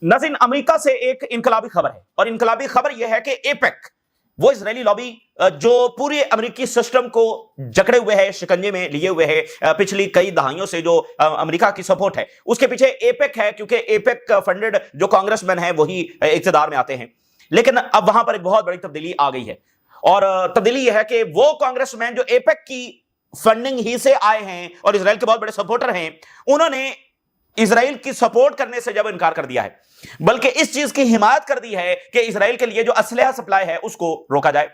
नाज़रीन, अमेरिका से एक इनकलाबी खबर है और इनकलाबी खबर यह है कि एपेक, वो इजरायली लॉबी जो पूरे अमेरिकी सिस्टम को जकड़े हुए है, शिकंजे में लिए हुए है पिछली कई दहाइयों से, जो अमेरिका की सपोर्ट है उसके पीछे एपेक है, क्योंकि एपेक फंडेड जो कांग्रेसमैन है वही इक्तिदार में आते हैं। लेकिन अब वहां पर एक बहुत बड़ी तब्दीली आ गई है और तब्दीली यह है कि वो कांग्रेसमैन जो एपेक की फंडिंग ही से आए हैं और इजराइल के बहुत बड़े सपोर्टर हैं, उन्होंने इजराइल की सपोर्ट करने से जब इनकार कर दिया है, बल्कि इस चीज की हिमायत कर दी है कि इजराइल के लिए जो असलहा सप्लाई है उसको रोका जाए।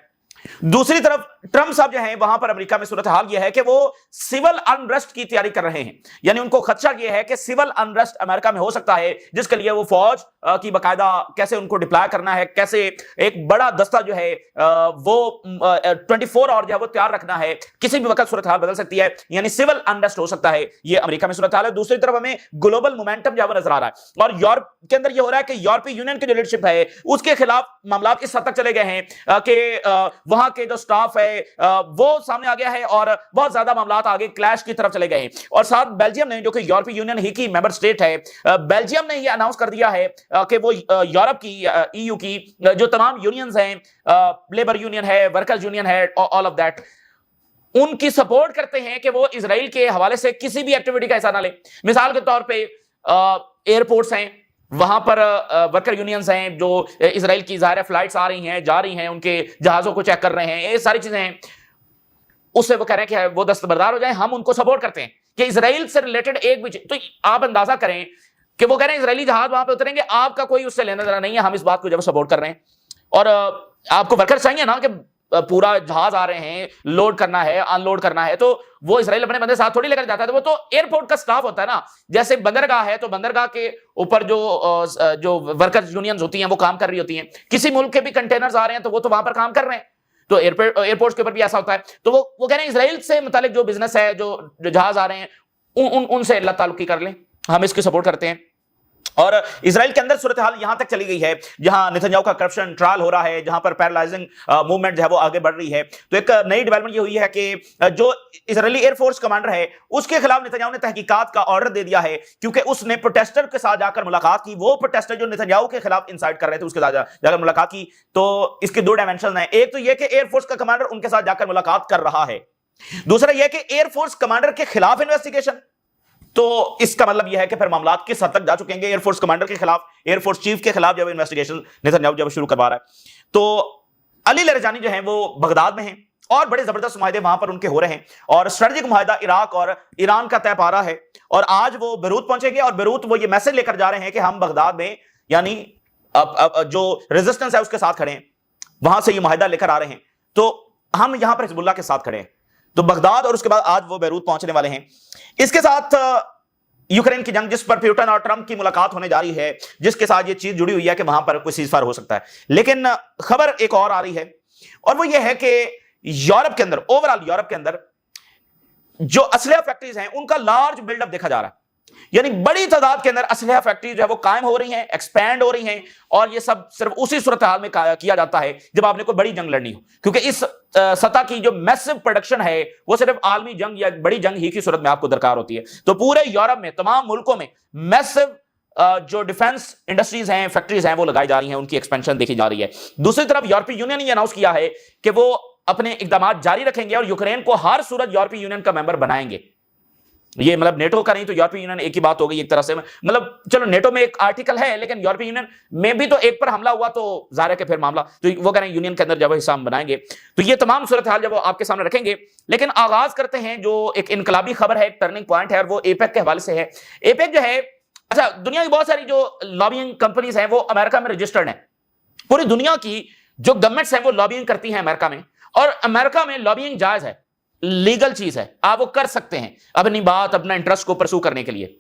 दूसरी तरफ ट्रंप साहब जो हैं, वहां पर अमेरिका में सूरत हाल यह है कि वो सिविल अनरेस्ट की तैयारी कर रहे हैं। यानी उनको खदशा यह है कि सिविल अनरेस्ट अमेरिका में हो सकता है, जिसके लिए वो फौज की बाकायदा कैसे उनको डिप्लॉय करना है, कैसे एक बड़ा दस्ता जो है वो 24 आवर जो है वो तैयार रखना है, किसी भी वक्त सूरत हाल बदल सकती है। यानी सिविल अनरेस्ट हो सकता है, ये अमेरिका में सूरत हाल है। दूसरी तरफ हमें ग्लोबल मोमेंटम जो है वो नजर आ रहा है और यूरोप के अंदर यह हो रहा है कि यूरोपीय यूनियन की जो लीडरशिप है उसके खिलाफ मामला इस हद तक चले गए हैं कि वहां के जो स्टाफ है वो सामने आ गया है और बहुत ज्यादा मामला आगे क्लैश की तरफ चले गए हैं। और साथ बेल्जियम ने, जो कि यूरोपीय यूनियन ही की मेंबर स्टेट है, बेल्जियम ने यह अनाउंस कर दिया है कि वो यूरोप की, ईयू की जो तमाम यूनियंस हैं, लेबर यूनियन है, वर्कर्स यूनियन है, ऑल ऑफ दैट, उनकी सपोर्ट करते हैं कि वो इजराइल के हवाले से किसी भी एक्टिविटी का हिस्सा ना ले। मिसाल के तौर पे एयरपोर्ट्स हैं, वहां पर वर्कर यूनियंस हैं जो इजराइल की ज़ाहिर फ्लाइट्स आ रही हैं, जा रही हैं, उनके जहाजों को चेक कर रहे हैं, ये सारी चीजें हैं, उससे वो कह रहे हैं कि वो दस्तबरदार हो जाए, हम उनको सपोर्ट करते हैं कि इजराइल से रिलेटेड एक भी चीज। तो आप अंदाजा करें कि वो कह रहे हैं इजरायली जहाज वहां पे उतरेंगे, आपका कोई उससे लेना देना नहीं है, हम इस बात को जब सपोर्ट कर रहे हैं। और आपको वर्कर चाहिए ना कि पूरा जहाज आ रहे हैं, लोड करना है, अनलोड करना है, तो वो इजराइल अपने बंदे साथ थोड़ी लेकर जाता है, तो वो तो एयरपोर्ट का स्टाफ होता है ना। जैसे बंदरगाह है तो बंदरगाह के ऊपर जो वर्कर्स यूनियंस होती हैं वो काम कर रही होती हैं। किसी मुल्क के भी कंटेनर्स आ रहे हैं तो वो तो वहां पर काम कर रहे हैं, तो एयरपोर्ट के ऊपर भी ऐसा होता है। तो वो कह रहे हैं इजराइल से मुतालिक जो बिजनेस है, जो जहाज आ रहे हैं, उनसे अल्लाह ताल्लुकी कर लें, हम इसकी सपोर्ट करते हैं। और इजराइल के अंदर सूरत हाल यहां तक चली गई है जहां नेतन्याहू का करप्शन ट्रायल हो रहा है, जहां पर पैरालाइजिंग मूवमेंट जो है वो आगे बढ़ रही है। तो एक नई डेवलपमेंट ये हुई है कि जो इजरायली एयरफोर्स कमांडर है उसके खिलाफ नेतन्याहू ने तहकीकात का ऑर्डर दे दिया है, क्योंकि उसने प्रोटेस्टर के साथ जाकर मुलाकात की। वो प्रोटेस्टर जो नेतन्याहू के खिलाफ इंसाइट कर रहे थे उसके साथ जाकर मुलाकात की। तो इसके दो डायमेंशन है, एक तो यह कि एयरफोर्स का कमांडर उनके साथ जाकर मुलाकात कर रहा है, दूसरा यह कि एयरफोर्स कमांडर के खिलाफ इन्वेस्टिगेशन। तो इसका मतलब यह है कि फिर मामला किस हद तक जा चुके हैं। एयरफोर्स कमांडर के खिलाफ, एयरफोर्स चीफ के खिलाफ जब इन्वेस्टिगेशन नेतन्याहू जब शुरू करवा रहा है, तो अली लरजानी जो है वो बगदाद में हैं और बड़े जबरदस्त मुआहदे वहां पर उनके हो रहे हैं और स्ट्रेटेजिक मुआहदा इराक और ईरान का तय पा रहा है। और आज वो बेरूत पहुंचेंगे और बेरूत वो ये मैसेज लेकर जा रहे हैं कि हम बगदाद में, यानी जो रेजिस्टेंस है उसके साथ खड़े हैं, वहां से ये मुआहदा लेकर आ रहे हैं, तो हम यहां पर हिजबुल्ला के साथ खड़े हैं। तो बगदाद और उसके बाद आज वो बेरूत पहुंचने वाले हैं। इसके साथ यूक्रेन की जंग, जिस पर पुतिन और ट्रंप की मुलाकात होने जा रही है, जिसके साथ ये चीज जुड़ी हुई है कि वहां पर कोई सीजफायर हो सकता है। लेकिन खबर एक और आ रही है और वो ये है कि यूरोप के अंदर, ओवरऑल यूरोप के अंदर जो असलहा फैक्ट्रीज हैं उनका लार्ज बिल्डअप देखा जा रहा है। यानी बड़ी तादाद के अंदर असलहा फैक्ट्री जो है वो कायम हो रही हैं, एक्सपैंड हो रही हैं, और ये सब सिर्फ उसी सूरत हाल में किया जाता है जब आपने कोई बड़ी जंग लड़नी हो, क्योंकि इस सतह की जो मैसिव प्रोडक्शन है वो सिर्फ आलमी जंग या बड़ी जंग ही की सूरत में आपको दरकार होती है। तो पूरे यूरोप में, तमाम मुल्कों में मैसिव जो डिफेंस इंडस्ट्रीज हैं, फैक्ट्रीज हैं, वो लगाई जा रही हैं, उनकी एक्सपेंशन देखी जा रही है। दूसरी तरफ यूरोपीय यूनियन ने अनाउंस किया है कि वो अपने इकदाम जारी रखेंगे और यूक्रेन को हर सूरत यूरोपीय यूनियन का मेंबर बनाएंगे। ये मतलब नेटो का नहीं तो यूरोपीय यूनियन, एक ही बात हो गई एक तरह से। मतलब चलो नेटो में एक आर्टिकल है, लेकिन यूरोपीय यूनियन में भी तो एक पर हमला हुआ तो जाहिर है कि फिर मामला, तो वो कह रहे हैं यूनियन के अंदर जब हिस्सा हम बनाएंगे। तो ये तमाम सूरत हाल जब वो आपके सामने रखेंगे। लेकिन आगाज करते हैं जो एक इनकलाबी खबर है, एक टर्निंग पॉइंट है, और वो एपेक के हवाले से है। एपेक जो है, अच्छा, दुनिया की बहुत सारी जो लॉबिंग कंपनीज हैं वो अमेरिका में रजिस्टर्ड हैं। पूरी दुनिया की जो गवर्नमेंट्स हैं वो लॉबिंग करती हैं अमेरिका में, और अमेरिका में लॉबिंग जायज है, लीगल चीज है, आप वो कर सकते हैं अपनी बात, अपना इंटरेस्ट को परसू करने के लिए।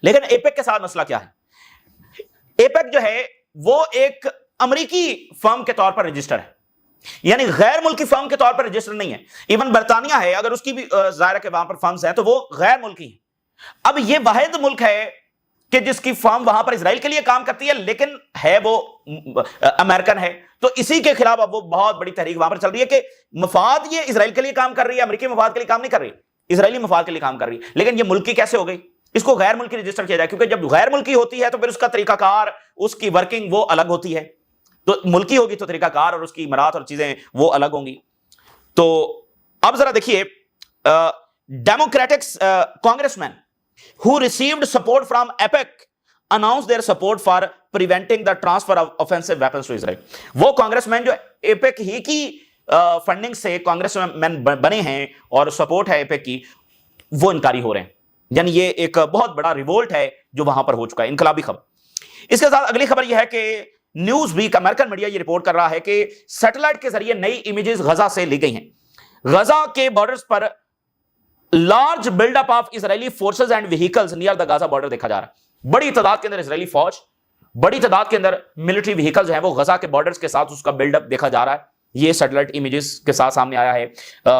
लेकिन एपेक के साथ मसला क्या है? एपेक जो है वो एक अमेरिकी फर्म के तौर पर रजिस्टर है, यानी गैर मुल्की फर्म के तौर पर रजिस्टर नहीं है। इवन बर्तानिया है, अगर उसकी भी जाहिर है कि वहां पर फर्म्स हैं तो वो गैर मुल्की है। अब ये वाहिद मुल्क है कि जिसकी फर्म वहां पर इजराइल के लिए काम करती है, लेकिन है वो अमेरिकन है। तो इसी के खिलाफ अब वो बहुत बड़ी तहरीक वहां पर चल रही है कि मफाद ये इजराइल के लिए काम कर रही है, अमेरिकी मफाद के लिए काम नहीं कर रही, इजरायली मफाद के लिए काम कर रही है। लेकिन ये मुल्की कैसे हो गई? اس کو غیر ملکی رجسٹر کیا جائے, کیونکہ جب غیر ملکی ہوتی ہے تو پھر اس کا طریقہ کار, اس کی ورکنگ وہ الگ ہوتی ہے. تو ملکی ہوگی تو طریقہ کار اور اس کی امارات اور چیزیں وہ الگ ہوں گی. تو اب ذرا دیکھیے, ڈیموکریٹکس کانگریس مین who received support from AIPAC announced their support for preventing the transfer of offensive weapons to Israel. وہ کانگریس مین جو AIPAC ہی کی فنڈنگ سے کانگریس مین بنے ہیں اور سپورٹ ہے AIPAC کی, وہ انکاری ہو رہے ہیں. یعنی یہ ایک بہت بڑا ریوولٹ ہے جو وہاں پر ہو چکا ہے, انقلابی خبر. اس کے ساتھ اگلی خبر یہ ہے کہ نیوز ویک امریکن میڈیا یہ رپورٹ کر رہا ہے کہ سیٹلائٹ کے ذریعے نئی امیجز غزہ سے لی گئی ہیں. غزہ کے borders per large build up of Israeli forces and vehicles near the Gaza border دیکھا جا رہا ہے. بڑی تعداد کے اندر اسرائیلی فوج, بڑی تعداد کے اندر ملٹری وہیکلز ہیں, وہ غزہ کے بارڈرز کے ساتھ اس کا بلڈ اپ دیکھا جا رہا ہے. یہ سیٹلائٹ امیجز کے ساتھ سامنے آیا ہے,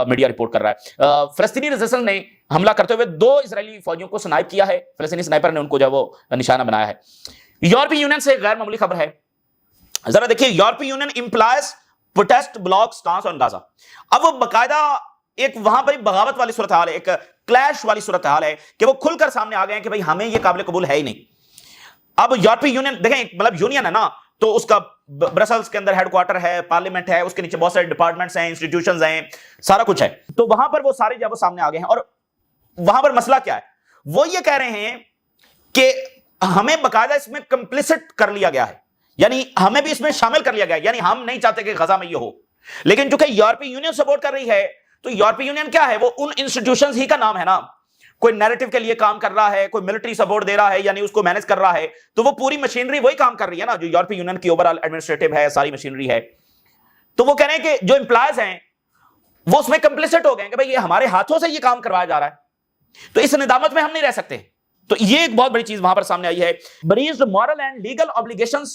میڈیا رپورٹ کر رہا ہے. فلسطینی ریزسٹنس نے حملہ کرتے ہوئے 2 اسرائیلی فوجیوں کو سنائپ کیا ہے. فلسطینی سنائپر نے ان کو جو وہ نشانہ بنایا ہے. یورپی یونین سے غیر معمولی خبر ہے, ذرا دیکھیے. یورپی union employees protest bloc stance on Gaza. اب وہ باقاعدہ ایک وہاں پر بغاوت والی صورتحال ہے, ایک کلیش والی صورتحال ہے کہ وہ کھل کر سامنے آ گئے ہیں کہ بھئی ہمیں یہ قابل قبول ہے ہی نہیں. اب یورپی یونین دیکھیں, مطلب یونین ہے نا, تو اس کا برسلز کے اندر ہیڈ کوارٹر ہے, پارلیمنٹ ہے, اس کے نیچے بہت سارے ڈپارٹمنٹس ہیں, انسٹیٹیوشنز ہیں, سارا کچھ ہے. تو وہاں پر وہ سارے جب وہ سامنے آ گئے ہیں, اور وہاں پر مسئلہ کیا ہے, وہ یہ کہہ رہے ہیں کہ ہمیں باقاعدہ اس میں کمپلیسٹ کر لیا گیا ہے, یعنی ہمیں بھی اس میں شامل کر لیا گیا ہے. یعنی ہم نہیں چاہتے کہ غزہ میں یہ ہو, لیکن چونکہ یورپی یونین سپورٹ کر رہی ہے, تو یورپی یونین کیا ہے, وہ ان انسٹیٹیوشنز ہی کا نام ہے نا. کوئی نیریٹو کے لیے کام کر رہا ہے, کوئی ملٹری سپورٹ دے رہا ہے, یعنی اس کو مینج کر رہا ہے, تو وہ پوری مشینری وہی کام کر رہی ہے نا جو یورپی یونین کی اوورآل ایڈمنسٹریٹو ہے, ساری مشینری ہے. تو وہ کہہ رہے ہیں کہ جو امپلائز ہیں وہ اس میں کمپلیسٹ ہو گئے کہ بھئی یہ ہمارے ہاتھوں سے یہ کام کروایا جا رہا ہے, تو اس ندامت میں ہم نہیں رہ سکتے. تو یہ ایک بہت بڑی چیز وہاں پر سامنے آئی ہے. بریزڈ مورل اینڈ لیگل obbligations,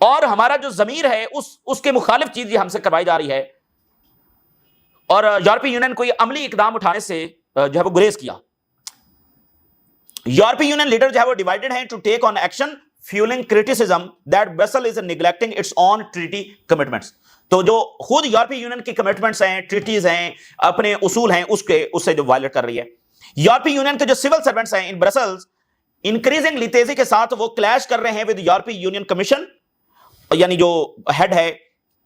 اور ہمارا جو ضمیر ہے اس کے مخالف چیز یہ ہم سے کروائی جا رہی ہے, اور یورپی یونین کو یہ عملی اقدام اٹھانے سے جو ہے وہ گریز کیا. یورپی یونین لیڈر جو ہے وہ ڈیوائیڈڈ ہیں to take on action fueling criticism that Brussels is neglecting its own treaty commitments. تو جو خود یورپی یونین کی کمٹمنٹس ہیں, ٹریٹیز ہیں, اپنے اصول ہیں, اس سے جو وائلیٹ کر رہی ہے. یورپی یونین کے جو سول سرونٹس ہیں ان برسلز انکریزنگلی تیزی کے ساتھ وہ کلیش کر رہے ہیں ود یورپی یونین کمیشن, یعنی جو ہیڈ ہے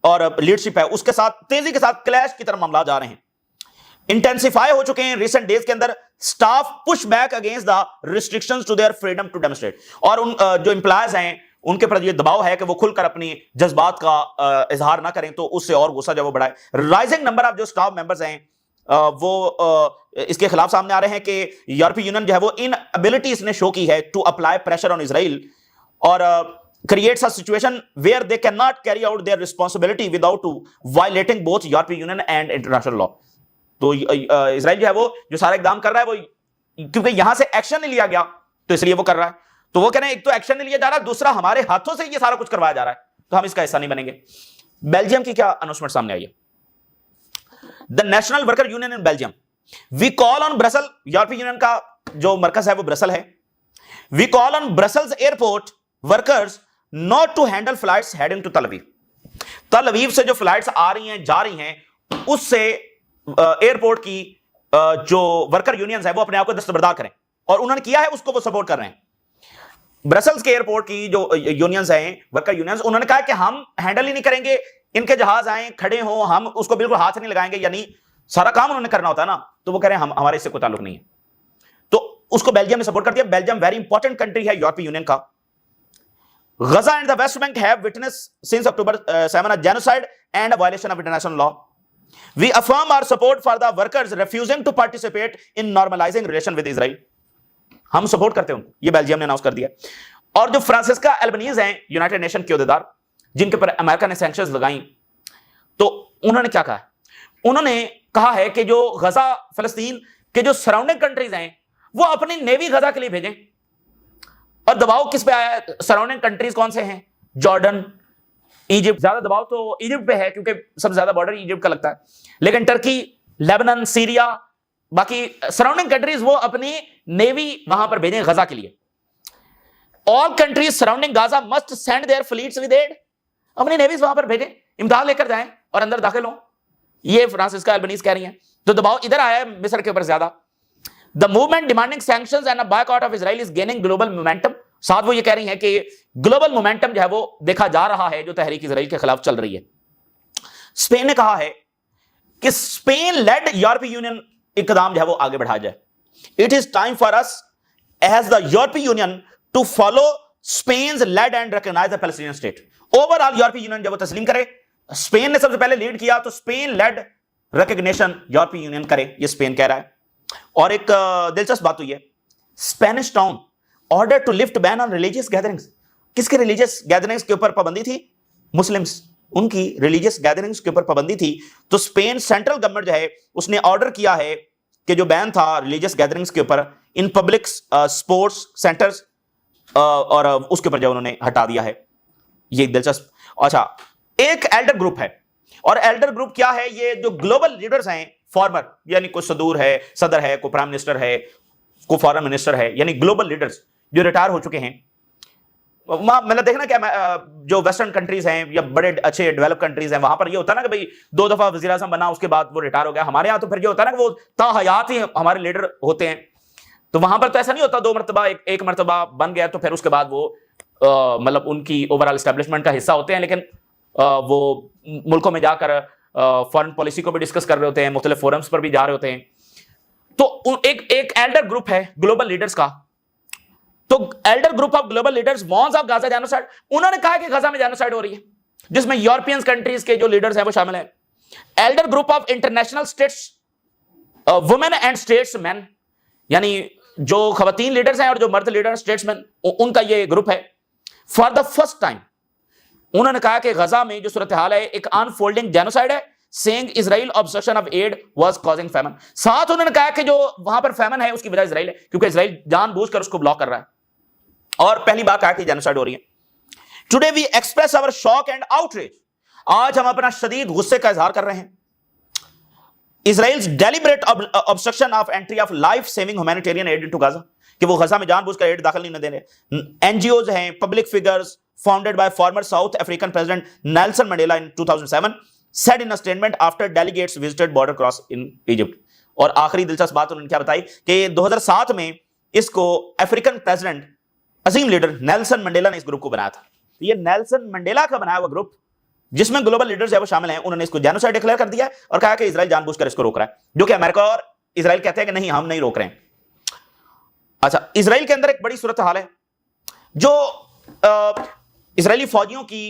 اور لیڈرشپ ہے اس کے ساتھ تیزی کے ساتھ کلیش کی طرف معاملات جا رہے ہیں. انٹینسیفائی ہو چکے ہیں ریسنٹ ڈیز کے اندر. Staff push back against the restrictions to their freedom to demonstrate, اور ان جو امپلائز ہیں ان کے پر یہ دباؤ ہے کہ وہ کھل کر اپنی جذبات کا اظہار نہ کریں, تو اس سے اور غصہ جو وہ بڑھائے. رائزنگ نمبر آف جو سٹاف ممبرز ہیں وہ اس کے خلاف سامنے آ رہے ہیں کہ یورپی یونین جو ہے وہ ان ابیلٹیز نے شو کی ہے ٹو اپلائی پریشر آن اسرائیل, اور creates a situation where they cannot carry out their responsibility without violating both European Union and international law. تو اسرائیل جو ہے وہ جو سارا اقدام کر رہا ہے وہ کیونکہ یہاں سے ایکشن نہیں لیا گیا تو اس لیے وہ کر رہا ہے. تو وہ کہہ رہے ہیں ایک تو ایکشن نہیں لیا جا رہا, دوسرا ہمارے ہاتھوں سے یہ سارا کچھ کروایا جا رہا ہے, تو ہم اس کا حصہ نہیں بنیں گے. بیلجیم کی کیا اناؤنسمنٹ سامنے آئی ہے. The National Worker Union in Belgium, we call on Brussels, یورپی یونین کا جو مرکز ہے وہ برسل ہے. We call on Brussels airport workers not to handle flights heading to Tel Aviv. تل اویو سے جو فلائٹس آ رہی ہیں جا رہی ہیں اس سے ایئرپورٹ کی جو ورکر یونینز ہیں وہ اپنے آپ کو دستبردار کریں, اور انہوں نے کیا ہے اس کو وہ سپورٹ کر رہے ہیں. برسلز کے ایئرپورٹ کی جو یونینز ہیں ورکر یونینز, انہوں نے کہا کہ ہم ہینڈل ہی نہیں کریں گے, ان کے جہاز آئیں کھڑے ہوں ہم اس کو بالکل ہاتھ نہیں لگائیں گے, یعنی سارا کام انہوں نے کرنا ہوتا ہے نا. تو وہ کہہ رہے ہیں ہمارے اس سے کوئی تعلق نہیں ہے. تو اس کو بیلجیم نے سپورٹ کر دیا. بیلجیم ویری انپورٹنٹ کنٹری ہے یورپی یونین کا. Gaza and the West Bank have witnessed since October 7 a genocide and a violation of international law. We affirm our support for the workers refusing to participate in normalizing relation with Israel. ہم support کرتے ہیں, یہ Belgium نے announce کر دیا. اور جو فرانسسکا Albanese ہیں یونائٹڈ نیشن کے عہدیدار جن کے پر امریکہ نے سینکشنز لگائیں, تو انہوں نے کیا کہا, انہوں نے کہا ہے کہ جو غزہ فلسطین کے جو سراؤنڈنگ کنٹریز ہیں وہ اپنی نیوی غزہ کے لیے بھیجیں. اور دباؤ کس پہ آیا ہے, سراؤنڈنگ کنٹریز کون سے ہیں, جارڈن, ایجپٹ. زیادہ دباؤ تو ایجپٹ پہ ہے کیونکہ سب سے زیادہ بارڈر ایجپٹ کا لگتا ہے, لیکن ٹرکی, لیبنان, سیریا, باقی سراؤنڈنگ کنٹریز وہ اپنی نیوی وہاں پر بھیجیں غزہ کے لیے. All countries surrounding Gaza must send their fleets with aid. اپنی نیویز وہاں پر بھیجیں, امداد لے کر جائیں اور اندر داخل ہوں. یہ فرانسسکا البنیز کہہ رہی ہیں. تو دباؤ ادھر آیا ہے مصر کے اوپر زیادہ. The movement demanding sanctions and a boycott of Israel is gaining global momentum. साथ वो ये कह रही हैं कि ग्लोबल मोमेंटम जो है वो देखा जा रहा है जो तहरीक इजराइल के खिलाफ चल रही है। स्पेन ने कहा है कि स्पेन लेड यूरोपीय यूनियन इकदाम जो है वो आगे बढ़ाया जाए। It is time for us as the European union to follow Spain led and recognize the Palestinian state. Overall यूरोपीय यूनियन जब वो तस्लीम करे, स्पेन ने सबसे पहले लीड किया तो स्पेन लेड रिकॉग्निशन यूरोपीय यूनियन करे, ये स्पेन कह रहा है। और एक दिलचस्प बात हुई है, Spanish town order to lift ban on religious gatherings. किसके रिलीजियस गैदरिंग्स के ऊपर पाबंदी थी? मुस्लिम्स, उनकी रिलीजियस गैदरिंग्स के ऊपर पाबंदी थी। तो स्पेन सेंट्रल गवर्नमेंट जो है उसने ऑर्डर किया है कि जो बैन था रिलीजियस गैदरिंग्स के ऊपर इन पब्लिक स्पोर्ट्स सेंटर्स और उसके ऊपर जो उन्होंने हटा दिया है। ये दिलचस्प। अच्छा, एक एल्डर ग्रुप है, और एल्डर ग्रुप क्या है? ये जो ग्लोबल लीडर्स हैं फॉर्मर, यानी कोई सदर है, कोई प्राइम मिनिस्टर है, कोई फॉरेन मिनिस्टर है, यानी ग्लोबल लीडर्स जो रिटायर हो चुके हैं। मतलब देखना क्या, जो वेस्टर्न कंट्रीज हैं या बड़े अच्छे डेवलप कंट्रीज हैं, वहां पर ये होता है ना कि भाई 2 दफा वजीर आज़म बना, उसके बाद वो रिटायर हो गया। हमारे यहाँ तो फिर ये होता है ना कि वो ताहयात ही हमारे लीडर होते हैं। तो वहां पर तो ऐसा नहीं होता 2 मरतबा एक मरतबा बन गया तो फिर उसके बाद वो मतलब उनकी ओवरऑल एस्टेब्लिशमेंट का हिस्सा होते हैं, लेकिन वो मुल्कों में जाकर फॉरेन पॉलिसी को भी डिस्कस कर रहे होते हैं, मुख्तलिफ फोरम्स पर भी जा रहे होते हैं। तो एक एल्डर ग्रुप है ग्लोबल लीडर्स का। तो Elder group of global leaders warns of Gaza genocide. उन्होंने कहा कि गाजा में जेनोसाइड हो रही है, जिसमें यूरोपियन कंट्रीज के जो लीडर्स हैं वो शामिल हैं। Elder group of international states women and statesman, यानी जो खवातीन लीडर्स हैं और जो मर्द लीडर स्टेट्समैन, उनका ये ग्रुप है। फॉर द फर्स्ट टाइम उन्होंने कहा कि गजा में जो सूरत हाल है एक अनफोल्डिंग जेनोसाइड है, saying Israel obstruction of aid was causing famine. साथ उन्होंने कहा कि जो वहां पर फैमन है उसकी वजह इजराइल है, क्योंकि इजराइल जानबूझकर उसको ब्लॉक कर रहा है। और पहली बार कहा कि जेनोसाइड हो रही है। Today we express our shock and outrage. आज हम अपना शदीद गुस्से का इजहार कर रहे हैं। Israel's deliberate obstruction of entry of life saving humanitarian add into Gaza, कि वो गजा में जानबूझकर एड दाखिल नहीं दे रहे। एनजीओज हैं, public figures founded by former South African President Nelson Mandela in 2007 said in a statement after delegates visited border cross in Egypt। और आखिरी दिलचस्प बात उन्होंने क्या बताई कि 2007 में इसको अफ्रीकन प्रेसिडेंट अजीम लीडर नेल्सन मंडेला ने इस ग्रुप को बनाया था। ये नेल्सन मंडेला का बनाया हुआ ग्रुप जिसमें ग्लोबल लीडर्स है वो शामिल हैं, उन्होंने इसको जेनोसाइड डिक्लेयर कर दिया और कहा कि इजराइल जानबूझकर इसको रोक रहा है, जो कि अमेरिका और इजराइल कहते हैं कि नहीं, हम नहीं रोक रहे हैं। अच्छा, इजराइल के अंदर एक बड़ी सूरत हाल है। जो इजरायली फौजियों की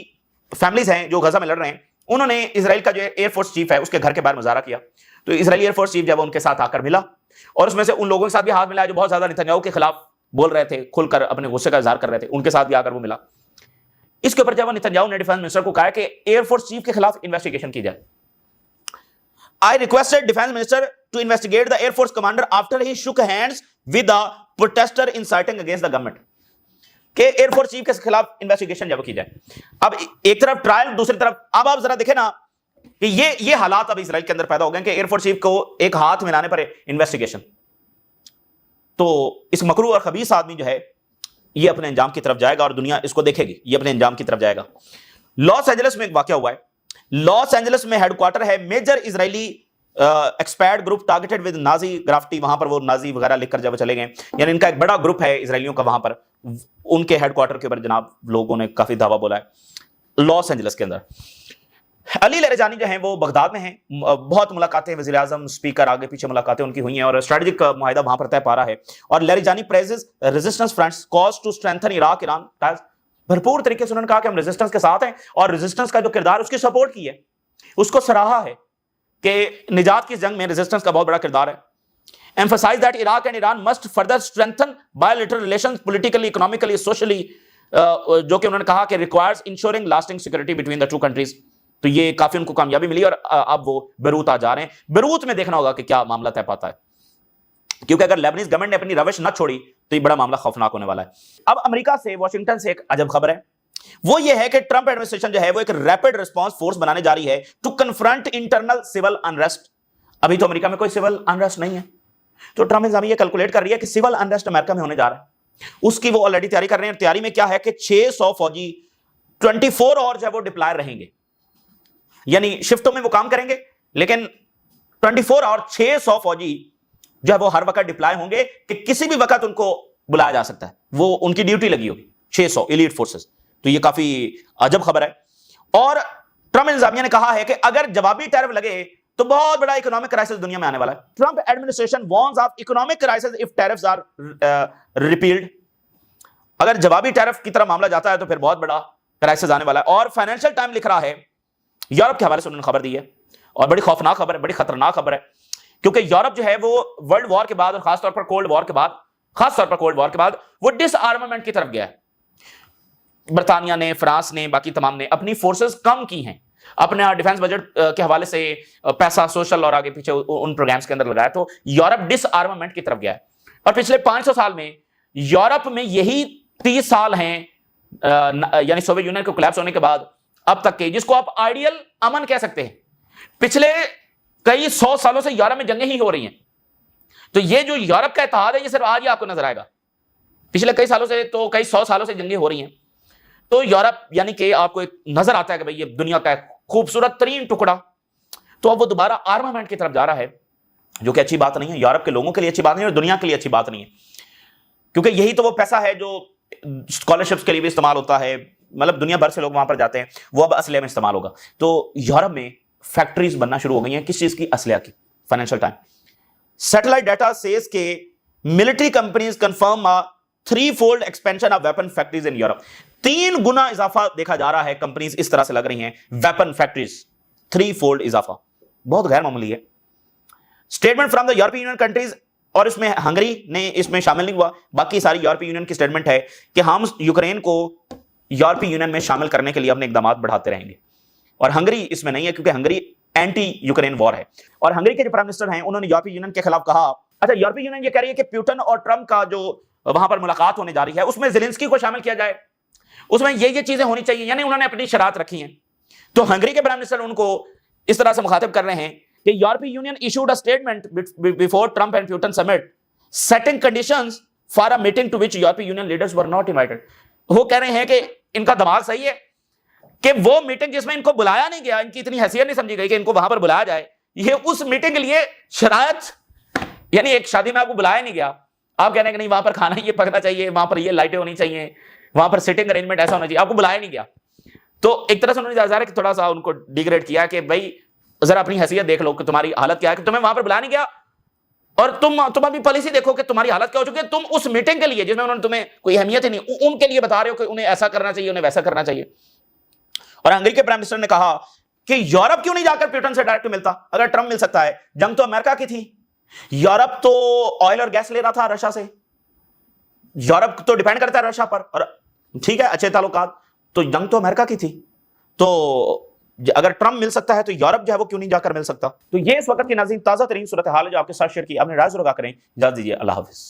फैमिलीज हैं जो गजा में लड़ रहे हैं, उन्होंने इजराइल का जो एयरफोर्स चीफ है उसके घर के बाहर मुजाहरा किया। तो इजरायली एयरफोर्स चीफ जब उनके साथ आकर मिला, और उसमें से उन लोगों के साथ भी हाथ मिला जो बहुत ज्यादा नेतन्याहू के खिलाफ बोल रहे थे, खुलकर अपने गुस्से का इजहार कर रहे थे, उनके साथ भी आकर वो मिला। इसके ऊपर जब नेतन्याहू ने डिफेंस मिनिस्टर को कहा कि एयरफोर्स चीफ के खिलाफ इन्वेस्टिगेशन की जाए। I requested defense minister to investigate the air force commander after he shook hands with the protester inciting against the government। कि एयरफोर्स चीफ के खिलाफ इन्वेस्टिगेशन जब की जाए। अब एक तरफ ट्रायल, दूसरी तरफ अब आप जरा देखें ना कि ये हालात अब इजराइल के अंदर पैदा हो गए कि एयरफोर्स चीफ को एक हाथ मिलाने पर इन्वेस्टिगेशन। तो इस मकरू और खबीस आदमी जो है ये अपने अंजाम की तरफ जाएगा और दुनिया इसको देखेगी, ये अपने अंजाम की तरफ जाएगा। लॉस एंजलिस में एक वाकया हुआ है। लॉस एंजलिस में हेडक्वार्टर है major Israeli expat group targeted with Nazi graffiti. वहां पर वो नाजी वगैरह लिखकर जब चले गए, यानी इनका एक बड़ा ग्रुप है इजरायलियों का, वहां पर उनके हेडक्वार्टर के ऊपर जनाब लोगों ने काफी दावा बोला है। लॉस एंजलिस के अंदर अली लैरिजानी जो है वो बगदाद में हैं, बहुत मुलाकातें वज़ीर आज़म, स्पीकर, आगे पीछे मुलाकातें उनकी हुई हैं और स्ट्रेटेजिक मुआहिदा वहां पर तय पा रहा है। और Larijani praises resistance fronts cause to strengthen Iraq Iran ties. भरपूर तरीके से उन्होंने कहा कि हम रेजिस्टेंस के साथ हैं और रेजिस्टेंस का जो किरदार उसकी सपोर्ट की है, उसको सराहा है कि निजात की जंग में रेजिस्टेंस का बहुत बड़ा किरदार है। emphasize that Iraq and Iran must further strengthen bilateral relations politically, economically, socially, जो कि उन्होंने कहा कि requires ensuring lasting security between the two countries। तो ये काफी उनको कामयाबी मिली और अब वो बेरूत आ जा रहे हैं। बेरूत में देखना होगा कि क्या मामला तय पाता है, क्योंकि अगर लेबनीज गवर्नमेंट ने अपनी रविश न छोड़ी तो ये बड़ा मामला खौफनाक होने वाला है। अब अमेरिका से, वाशिंगटन से एक अजब खबर है, वो ये है कि ट्रंप एडमिनिस्ट्रेशन जो है वो एक रैपिड रिस्पांस फोर्स बनाने जा रही है to confront internal civil unrest. अभी तो अमेरिका में कोई सिविल अनरेस्ट नहीं है, तो ट्रंप निजामी ये कैलकुलेट कर रही है कि सिविल अनरेस्ट अमेरिका में होने जा रहा है, उसकी वो ऑलरेडी तैयारी कर रहे हैं। तैयारी में क्या है कि 600 फौजी 24 और जो है वो डिप्लॉय रहेंगे, यानी शिफ्टों में वो काम करेंगे, लेकिन 24 और 600 फौजी جو ہے وہ ہر وقت ڈپلائے ہوں گے کہ کسی بھی وقت ان کو بلایا جا سکتا ہے, وہ ان کی ڈیوٹی لگی ہوگی 600 ایلیٹ فورسز. تو یہ کافی عجب خبر ہے. اور ٹرمپ انتظامیہ نے کہا ہے کہ اگر جوابی ٹیرف لگے تو بہت بڑا اکنامک کرائسس دنیا میں آنے والا ہے. Trump administration warns of economic crisis if tariffs are repealed. اگر جوابی ٹیرف کی طرح معاملہ جاتا ہے تو پھر بہت بڑا کرائسس آنے والا ہے. اور فائنینشیل ٹائم لکھ رہا ہے, یورپ کے حوالے سے انہوں نے خبر دی ہے, اور بڑی خوفناک خبر ہے, بڑی خطرناک خبر ہے, کیونکہ یورپ جو ہے وہ ورلڈ وار کے بعد اور خاص طور پر کولڈ وار کے بعد وہ ڈس آرمامنٹ کی طرف گیا ہے. برطانیہ نے, فرانس نے, باقی تمام نے اپنی فورسز کم کی ہیں, اپنے ڈیفنس بجٹ کے حوالے سے پیسہ سوشل اور آگے پیچھے ان پروگرامز کے اندر لگایا. تو یورپ ڈس آرمامنٹ کی طرف گیا ہے. اور پچھلے 500 سال میں یورپ میں یہی 30 سال ہیں, یعنی سوویت یونین کو کولیپس ہونے کے بعد اب تک کے, جس کو آپ آئیڈیل امن کہہ سکتے ہیں. پچھلے کئی 100 سالوں سے یورپ میں جنگیں ہی ہو رہی ہیں. تو یہ جو یورپ کا اتحاد ہے یہ صرف آج ہی آپ کو نظر آئے گا. پچھلے کئی سالوں سے تو کئی 100 سالوں سے جنگیں ہو رہی ہیں. تو یورپ یعنی کہ آپ کو ایک نظر آتا ہے کہ بھئی یہ دنیا کا خوبصورت ترین ٹکڑا, تو اب وہ دوبارہ آرمامنٹ کی طرف جا رہا ہے, جو کہ اچھی بات نہیں ہے. یورپ کے لوگوں کے لیے اچھی بات نہیں ہے اور دنیا کے لیے اچھی بات نہیں ہے, کیونکہ یہی تو وہ پیسہ ہے جو اسکالرشپس کے لیے بھی استعمال ہوتا ہے. مطلب دنیا بھر سے لوگ وہاں پر جاتے ہیں, وہ اب اسلحے میں استعمال ہوگا. تو یورپ میں فیکٹریز بننا شروع ہو گئی ہیں. کس چیز کی؟ اسلحہ کی. Financial Time. Satellite data says کہ military companies confirm 3-fold expansion of weapon factories in Europe. 3 گنا اضافہ دیکھا جا رہا ہے. کمپنیز اس طرح سے لگ رہی ہیں ویپن فیکٹریز. 3-fold اضافہ بہت غیر معمولی ہے. Statement from the European union countries, اور اس میں ہنگری نے اس میں شامل نہیں ہوا, باقی ساری یورپی یونین کی اسٹیٹمنٹ ہے کہ ہم یوکرین کو یورپی یونین میں شامل کرنے کے لیے اپنے اقدامات بڑھاتے رہیں گے. اور ہنگری اس میں نہیں ہے, کیونکہ ہنگری اینٹی یوکرین وار ہے. اور ہنگری کے جو پرائم منسٹر ہیں انہوں نے یورپی یونین کے خلاف کہا. اچھا, یورپی یونین یہ کہہ رہی ہے کہ پیوٹن اور ٹرمپ کا جو وہاں پر ملاقات ہونے جا رہی ہے اس میں زیلنسکی کو شامل کیا جائے, اس میں یہ چیزیں ہونی چاہیے. یعنی انہوں نے اپنی شرائط رکھی ہیں. تو ہنگری کے پرائم منسٹر ان کو اس طرح سے مخاطب کر رہے ہیں کہ یورپی union issued a statement before Trump and Putin summit setting conditions for a meeting to which European Union leaders were not invited. وہ کہہ رہے ہیں کہ ان کا دماغ صحیح ہے کہ وہ میٹنگ جس میں ان کو بلایا نہیں گیا, ان کی اتنی حیثیت نہیں سمجھی گئی کہ ان کو وہاں پر بلایا جائے, یہ اس میٹنگ کے لیے شرائط, یعنی ایک شادی میں آپ کو بلایا نہیں گیا, آپ کہہ رہے ہیں کہ نہیں وہاں پر کھانا یہ پکنا چاہیے, وہاں پر یہ لائٹیں ہونی چاہیے, وہاں پر سٹنگ ارینجمنٹ ایسا ہونا چاہیے, آپ کو بلایا نہیں گیا. تو ایک طرح سے انہوں نے ظاہر ہے کہ تھوڑا سا ان کو ڈیگریڈ کیا کہ بھائی ذرا اپنی حیثیت دیکھ لو کہ تمہاری حالت کیا ہے, کہ تمہیں وہاں پر بلایا نہیں گیا, اور تم اپنی پالیسی دیکھو کہ تمہاری حالت کیا ہو چکی ہے. تم اس میٹنگ کے لیے جس میں انہوں نے تمہیں کوئی اہمیت ہی نہیں, ان کے لیے بتا رہے ہو کہ انہیں ایسا کرنا چاہیے, انہیں ویسا کرنا چاہیے. اور ہنگری کے پرائم منسٹر نے کہا کہ یورپ کیوں نہیں جا کر پیوٹن سے ڈائریکٹ ملتا اگر ٹرمپ مل سکتا ہے. جنگ تو امریکہ کی تھی, یورپ تو آئل اور گیس لے رہا تھا رشیا سے, یورپ تو ڈیپینڈ کرتا ہے رشیا پر, اور ٹھیک ہے اچھے تعلقات, تو جنگ تو امریکہ کی تھی. تو اگر ٹرمپ مل سکتا ہے تو یورپ جو ہے وہ کیوں نہیں جا کر مل سکتا. تو یہ اس وقت کی ناظرین تازہ ترین صورتحال ہے جو آپ کے ساتھ شیئر کی. آپ نے رائے ضرور آگاہ کریں. اجازت دیجیے, اللہ حافظ.